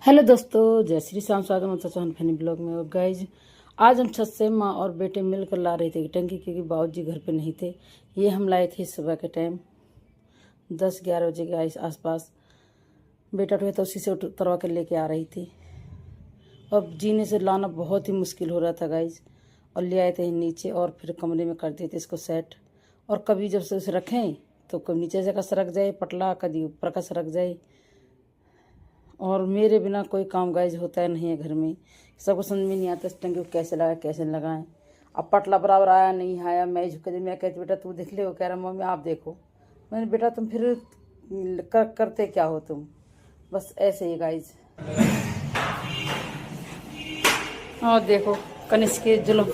Hello दोस्तों, जय श्री श्याम। स्वागत है चौहान फैनी ब्लॉग में। और गाइज, आज हम छत से माँ और बेटे मिलकर ला रहे थे टंकी, क्योंकि बाबूजी घर पे नहीं थे। ये हम लाए थे सुबह के टाइम 10-11 बजे के आसपास। बेटा उठे तो उसी से उतरवा कर लेके आ रही थी। और जीने से लाना बहुत ही मुश्किल हो रहा था गाइज। और ले आए थे नीचे और फिर कमरे में कर देते इसको सेट। और कभी जब से उसे रखें तो कभी नीचे से का सरक जाए पटला, कभी ऊपर का सरक जाए। और मेरे बिना कोई काम गाइज होता है नहीं है घर में। सबको समझ में नहीं आता इस टंकी को कैसे लगाए कैसे लगाएं। अब पटला बराबर आया नहीं आया, मैं झुक दी। मैं कहती बेटा तू देख ले। वो कह रहा मम्मी आप देखो। मैंने बेटा तुम फिर करते क्या हो तुम। बस ऐसे ही गाइज। और देखो कनिष्क के जुल्म।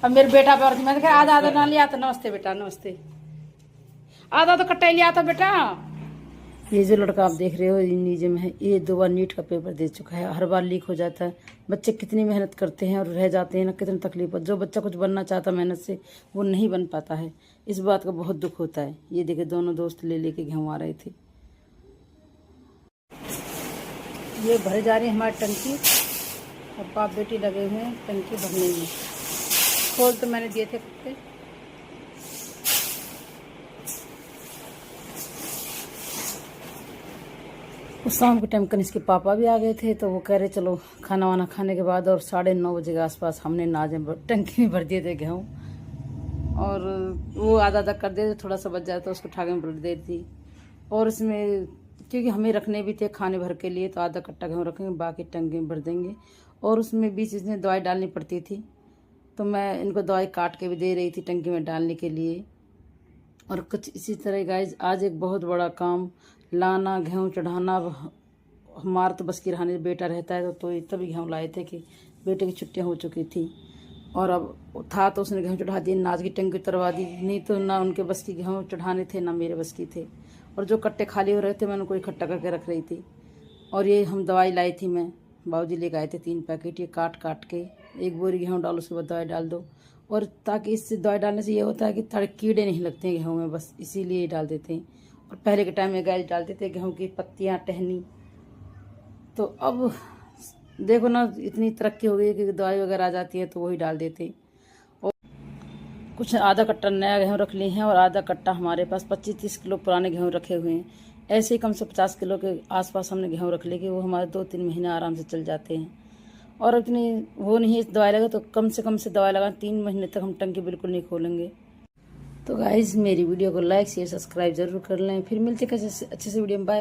अब मेरे बेटा पर मैंने कहा आधा आधा ना लिया। तो नमस्ते बेटा नमस्ते। आधा तो कट्टा लिया था बेटा। ये जो लड़का आप देख रहे हो नीचे में है, ये 2 बार नीट का पेपर दे चुका है। हर बार लीक हो जाता है। बच्चे कितनी मेहनत करते हैं और रह जाते हैं ना, कितनी तकलीफ। जो बच्चा कुछ बनना चाहता मेहनत से, वो नहीं बन पाता है। इस बात का बहुत दुख होता है। ये देखे दोनों दोस्त ले लेके गेहूँ आ रहे थे। ये भरे जा रही है हमारी टंकी। और बाप बेटी लगे हुए हैं टंकी भरने में। खोल तो मैंने दिए थे कुत्ते। उस शाम के टाइम कनिष्क के पापा भी आ गए थे, तो वो कह रहे चलो खाना वाना खाने के बाद। और 9:30 बजे के आसपास हमने नाजे टंकी में भर दिए थे गेहूँ। और वो आधा आधा कर देते, थोड़ा सा बच जाए तो उसको ठाके में भर देती। और इसमें क्योंकि हमें रखने भी थे खाने भर के लिए, तो आधा कट्टा गेहूँ रखेंगे, बाकी टंकी में भर देंगे। और उसमें बीच इसमें दवाई डालनी पड़ती थी, तो मैं इनको दवाई काट के भी दे रही थी टंकी में डालने के लिए। और कुछ इसी तरह गाइज आज एक बहुत बड़ा काम लाना, गेहूँ चढ़ाना। हमारा तो बस की रहने बेटा रहता है तो तभी गेहूँ लाए थे कि बेटे की छुट्टियाँ हो चुकी थी। और अब था तो उसने गेहूँ चढ़ा दी, नाज की टंकी उतरवा दी। नहीं तो ना उनके बस की गेहूँ चढ़ाने थे ना मेरे बस की थे। और जो कट्टे खाली हो रहे थे मैंने उनको इकट्ठा करके रख रही थी। और ये हम दवाई लाई थी, मैं बाबूजी लेके आए थे 3 पैकेट। ये काट काट के 1 बोरी गेहूँ डालो, उसके बाद दवाई डाल दो। और ताकि इससे दवाई डालने से ये होता है कि थोड़े कीड़े नहीं लगते हैं गेहूँ में, बस इसीलिए डाल देते हैं। और पहले के टाइम में गैस डालते थे गेहूँ की पत्तियाँ टहनी। तो अब देखो ना इतनी तरक्की हो गई कि दवाई वगैरह आ जाती है तो वही डाल देते। और कुछ आधा कट्टा नया गेहूँ रख लिए हैं और आधा कट्टा हमारे पास 25-30 किलो पुराने गेहूँ रखे हुए हैं। ऐसे ही कम से 50 किलो के आसपास हमने गेहूँ रख लिए कि वो हमारे 2-3 महीने आराम से चल जाते हैं। और इतनी वो नहीं दवाई लगे तो कम से दवाई लगा 3 महीने तक हम टंकी बिल्कुल नहीं खोलेंगे। तो गाइज मेरी वीडियो को लाइक शेयर सब्सक्राइब जरूर कर लें। फिर मिलते किसी अच्छे से वीडियो में। बाय।